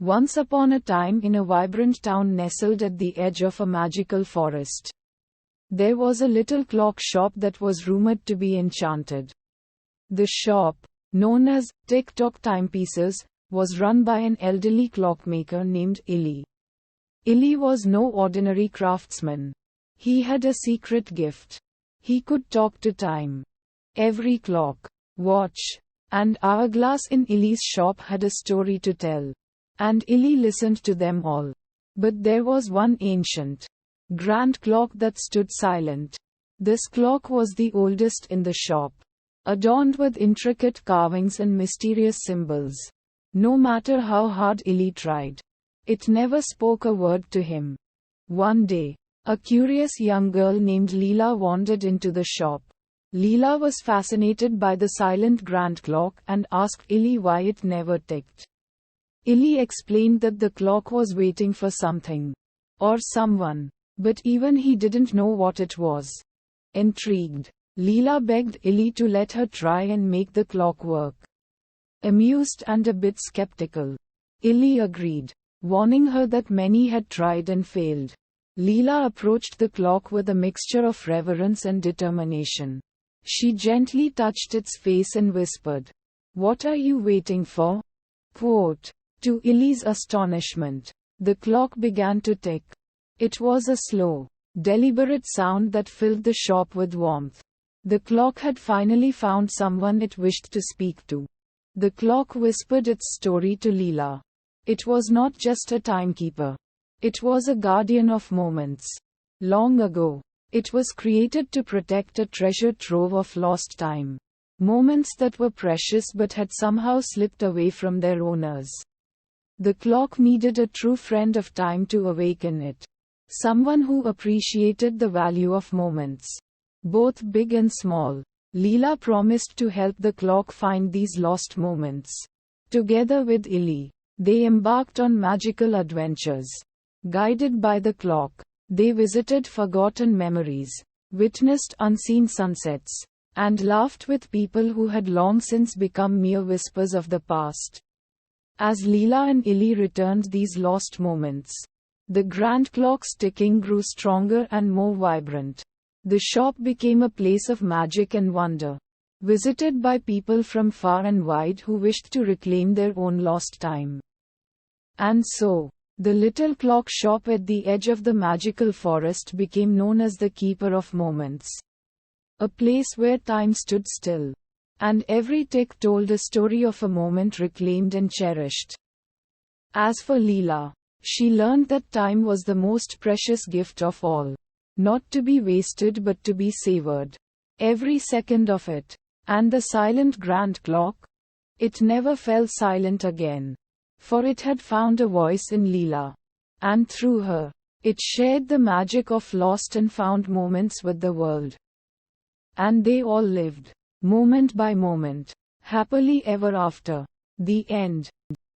Once upon a time, in a vibrant town nestled at the edge of a magical forest, there was a little clock shop that was rumored to be enchanted. The shop, known as Tick-Tock Timepieces, was run by an elderly clockmaker named Lila. Lila was no ordinary craftsman. He had a secret gift. He could talk to time. Every clock, watch, and hourglass in Lila's shop had a story to tell. And Lila listened to them all. But there was one ancient, grand clock that stood silent. This clock was the oldest in the shop, adorned with intricate carvings and mysterious symbols. No matter how hard Lila tried, it never spoke a word to him. One day, a curious young girl named Lila wandered into the shop. Lila was fascinated by the silent grand clock and asked Lila why it never ticked. Lila explained that the clock was waiting for something, or someone, but even he didn't know what it was. Intrigued, Lila begged Lila to let her try and make the clock work. Amused and a bit skeptical, Lila agreed, warning her that many had tried and failed. Lila approached the clock with a mixture of reverence and determination. She gently touched its face and whispered, "What are you waiting for?" Quote. To Lila's astonishment, the clock began to tick. It was a slow, deliberate sound that filled the shop with warmth. The clock had finally found someone it wished to speak to. The clock whispered its story to Lila. It was not just a timekeeper. It was a guardian of moments. Long ago, it was created to protect a treasure trove of lost time. Moments that were precious but had somehow slipped away from their owners. The clock needed a true friend of time to awaken it. Someone who appreciated the value of moments, both big and small. Lila promised to help the clock find these lost moments. Together with Lila, they embarked on magical adventures. Guided by the clock, they visited forgotten memories, witnessed unseen sunsets, and laughed with people who had long since become mere whispers of the past. As Lila and Lila returned these lost moments, the grand clock's ticking grew stronger and more vibrant. The shop became a place of magic and wonder, visited by people from far and wide who wished to reclaim their own lost time. And so, the little clock shop at the edge of the magical forest became known as the Keeper of Moments. A place where time stood still, and every tick told a story of a moment reclaimed and cherished. As for Lila, she learned that time was the most precious gift of all. Not to be wasted but to be savored. Every second of it. And the silent grand clock? It never fell silent again. For it had found a voice in Lila. And through her, it shared the magic of lost and found moments with the world. And they all lived, moment by moment, happily ever after. The end.